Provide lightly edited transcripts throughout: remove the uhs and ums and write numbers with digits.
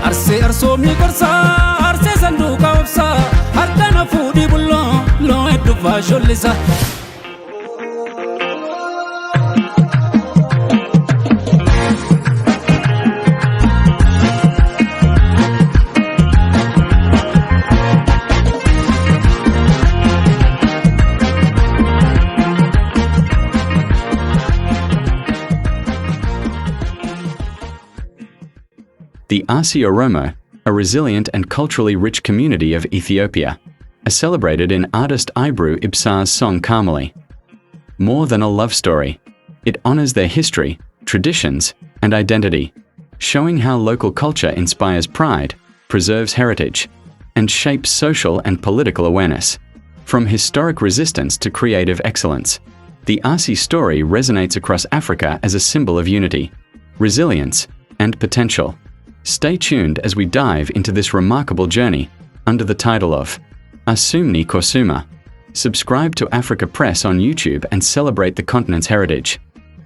Arsoomni Qorsooma Arsi Ibroo Ibsaa harkana fuudhi bulloo loo hedduu shollisa. The Arsi Oromo, a resilient and culturally rich community of Ethiopia, are celebrated in Artist Ibroo Ibsaa's song Carmaly. More than a love story, it honors their history, traditions, and identity, showing how local culture inspires pride, preserves heritage, and shapes social and political awareness. From historic resistance to creative excellence, the Arsi story resonates across Africa as a symbol of unity, resilience, and potential. Stay tuned as we dive into this remarkable journey under the title of Arsoomni Qorsooma. Subscribe to Africa Press on YouTube and celebrate the continent's heritage,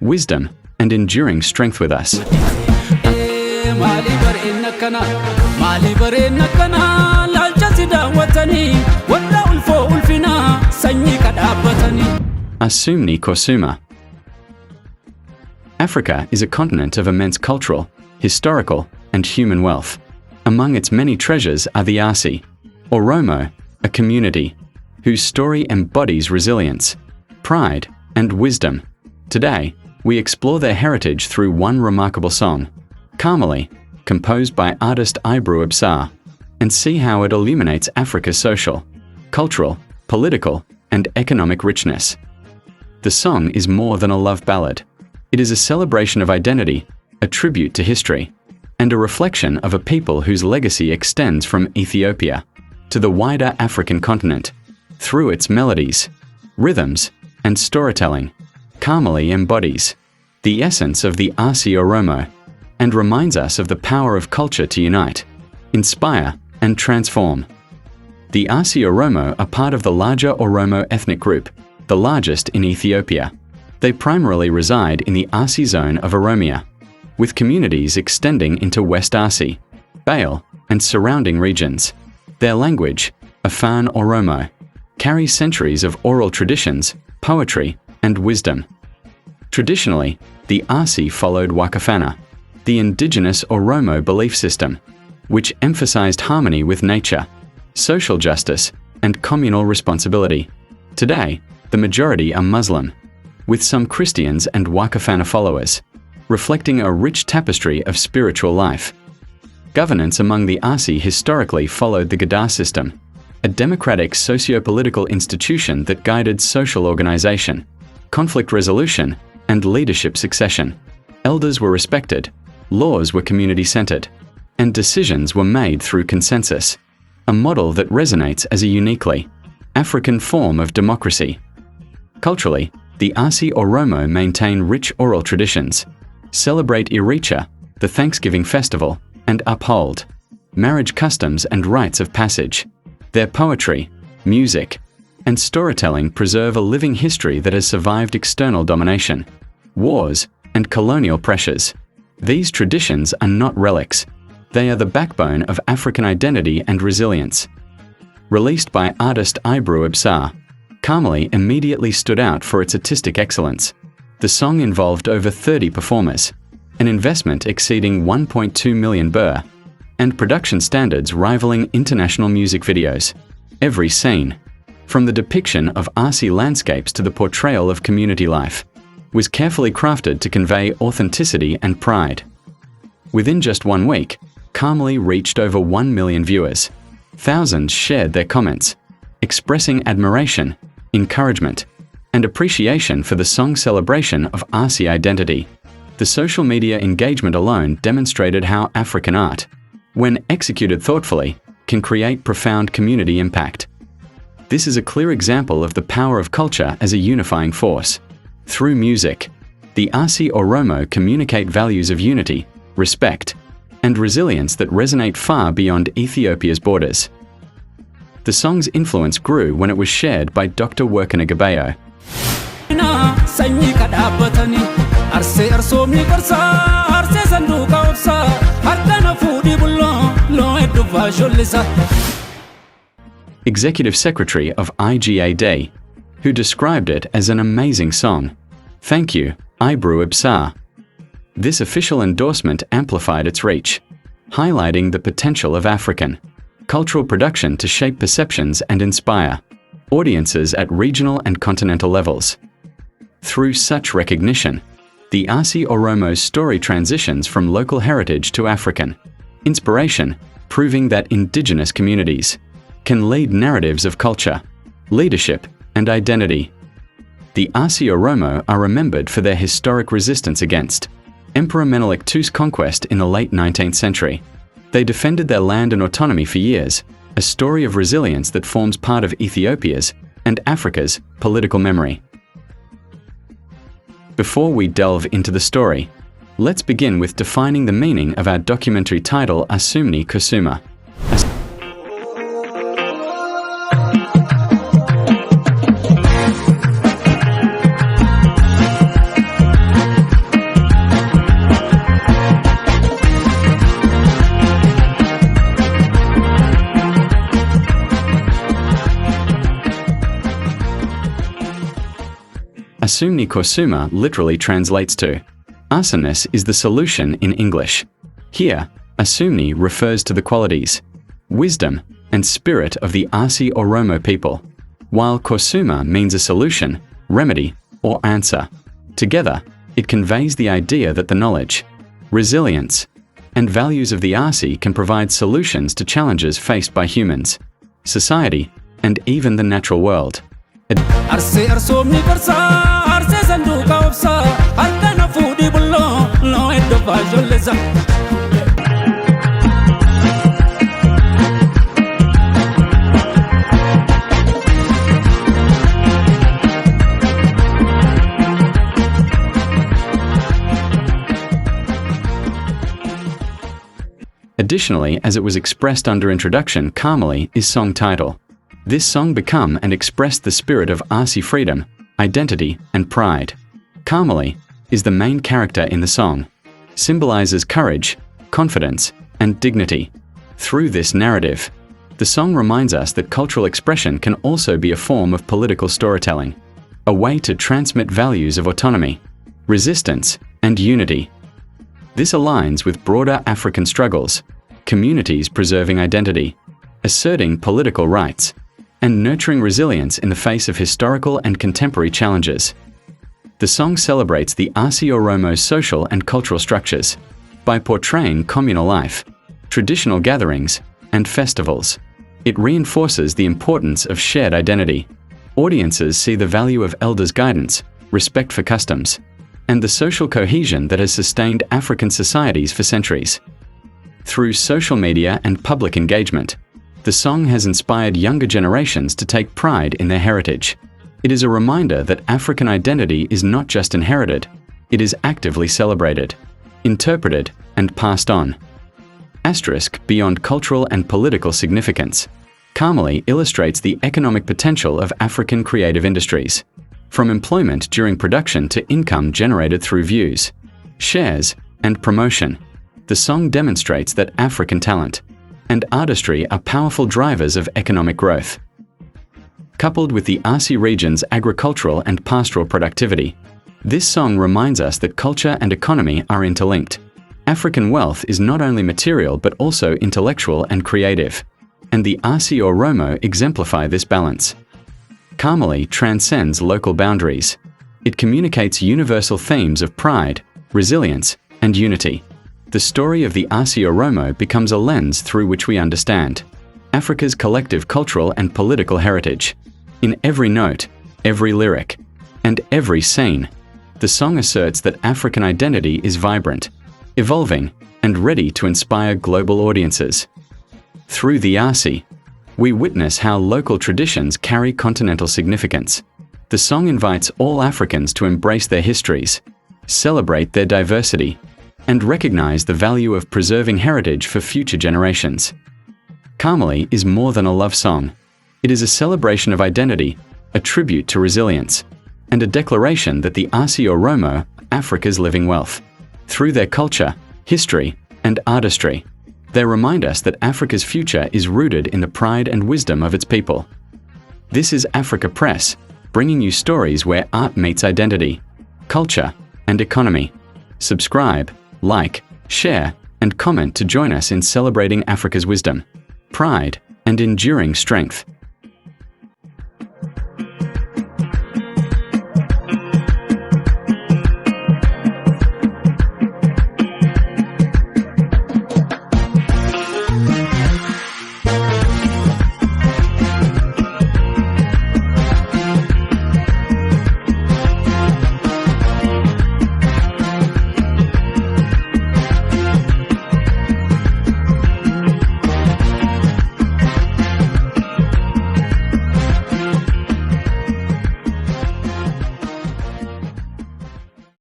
wisdom, and enduring strength with us. Arsoomni Qorsooma. Africa is a continent of immense cultural, historical, and human wealth. Among its many treasures are the Arsi Oromo, a community whose story embodies resilience, pride, and wisdom. Today, we explore their heritage through one remarkable song, Carmaly, composed by Artist Ibroo Ibsaa, and see how it illuminates Africa's social, cultural, political, and economic richness. The song is more than a love ballad. It is a celebration of identity, a tribute to history, and a reflection of a people whose legacy extends from Ethiopia to the wider African continent. Through its melodies, rhythms, and storytelling, Carmaly embodies the essence of the Arsi Oromo and reminds us of the power of culture to unite, inspire, and transform. The Arsi Oromo are part of the larger Oromo ethnic group, the largest in Ethiopia. They primarily reside in the Arsi zone of Oromia, with communities extending into West Arsi, Bale, and surrounding regions. Their language, Afaan Oromo, carries centuries of oral traditions, poetry, and wisdom. Traditionally, the Arsi followed Wakafana, the indigenous Oromo belief system, which emphasized harmony with nature, social justice, and communal responsibility. Today, the majority are Muslim, with some Christians and Wakafana followers, reflecting a rich tapestry of spiritual life. Governance among the Arsi historically followed the Gadaa system, a democratic socio-political institution that guided social organization, conflict resolution, and leadership succession. Elders were respected, laws were community-centered, and decisions were made through consensus, a model that resonates as a uniquely African form of democracy. Culturally, the Arsi Oromo maintain rich oral traditions, celebrate Iricha, the Thanksgiving festival, and uphold marriage customs and rites of passage. Their poetry, music, and storytelling preserve a living history that has survived external domination, wars, and colonial pressures. These traditions are not relics. They are the backbone of African identity and resilience. Released by Artist Ibroo Ibsaa, Carmaly immediately stood out for its artistic excellence. The song involved over 30 performers, an investment exceeding 1.2 million birr, and production standards rivaling international music videos. Every scene, from the depiction of Arsi landscapes to the portrayal of community life, was carefully crafted to convey authenticity and pride. Within just 1 week, Carmaly reached over 1 million viewers. Thousands shared their comments, expressing admiration, encouragement, and appreciation for the song's celebration of Arsi identity. The social media engagement alone demonstrated how African art, when executed thoughtfully, can create profound community impact. This is a clear example of the power of culture as a unifying force. Through music, the Arsi Oromo communicate values of unity, respect, and resilience that resonate far beyond Ethiopia's borders. The song's influence grew when it was shared by Dr. Workana Gabayo. Arsoomni Qorsooma Arsi Ibroo Ibsaa harkana fuudhi bulloo dhufaa shullisa. Executive Secretary of IGA Day, who described it as an amazing song. Thank you, Ibroo Ibsaa. This official endorsement amplified its reach, highlighting the potential of African cultural production to shape perceptions and inspire audiences at regional and continental levels. Through such recognition, the Arsi Oromo's story transitions from local heritage to African inspiration, proving that indigenous communities can lead narratives of culture, leadership, and identity. The Arsi Oromo are remembered for their historic resistance against Emperor Menelik II's conquest in the late 19th century. They defended their land and autonomy for years, a story of resilience that forms part of Ethiopia's and Africa's political memory. Before we delve into the story, let's begin with defining the meaning of our documentary title Arsoomni Qorsooma. Arsoomni Qorsooma literally translates to awesomeness is the solution in English. Here, Arsoomni refers to the qualities, wisdom, and spirit of the Arsi Oromo people, while Qorsooma means a solution, remedy, or answer. Together, it conveys the idea that the knowledge, resilience, and values of the Arsi can provide solutions to challenges faced by humans, society, and even the natural world. Arsoomni Qorsooma, Arsi Ibroo Ibsaa, harkana fuudhii bulloo, loo dhufaa shullisa. Additionally, as it was expressed under introduction, Carmaly is song title. This song became and expressed the spirit of Arsi freedom, identity, and pride. Carmaly is the main character in the song, symbolizes courage, confidence, and dignity. Through this narrative, the song reminds us that cultural expression can also be a form of political storytelling, a way to transmit values of autonomy, resistance, and unity. This aligns with broader African struggles, communities preserving identity, asserting political rights, and nurturing resilience in the face of historical and contemporary challenges. The song celebrates the Arsi Oromo's social and cultural structures by portraying communal life, traditional gatherings, and festivals. It reinforces the importance of shared identity. Audiences see the value of elders' guidance, respect for customs, and the social cohesion that has sustained African societies for centuries. Through social media and public engagement, the song has inspired younger generations to take pride in their heritage. It is a reminder that African identity is not just inherited, it is actively celebrated, interpreted, and passed on. Beyond cultural and political significance, Carmaly illustrates the economic potential of African creative industries, from employment during production to income generated through views, shares, and promotion. The song demonstrates that African talent and artistry are powerful drivers of economic growth. Coupled with the Arsi region's agricultural and pastoral productivity, this song reminds us that culture and economy are interlinked. African wealth is not only material but also intellectual and creative, and the Arsi Oromo exemplify this balance. Carmaly transcends local boundaries. It communicates universal themes of pride, resilience, and unity. The story of the Arsi Oromo becomes a lens through which we understand Africa's collective cultural and political heritage. In every note, every lyric, and every scene, the song asserts that African identity is vibrant, evolving, and ready to inspire global audiences. Through the Arsi, we witness how local traditions carry continental significance. The song invites all Africans to embrace their histories, celebrate their diversity, and recognize the value of preserving heritage for future generations. Carmaly is more than a love song. It is a celebration of identity, a tribute to resilience, and a declaration that the Arsi Oromo are Africa's living wealth. Through their culture, history, and artistry, They remind us that Africa's future is rooted in the pride and wisdom of its people. This is Africa Press, bringing you stories where art meets identity, culture, and economy. Subscribe, like, share, and comment to join us in celebrating Africa's wisdom, pride, and enduring strength.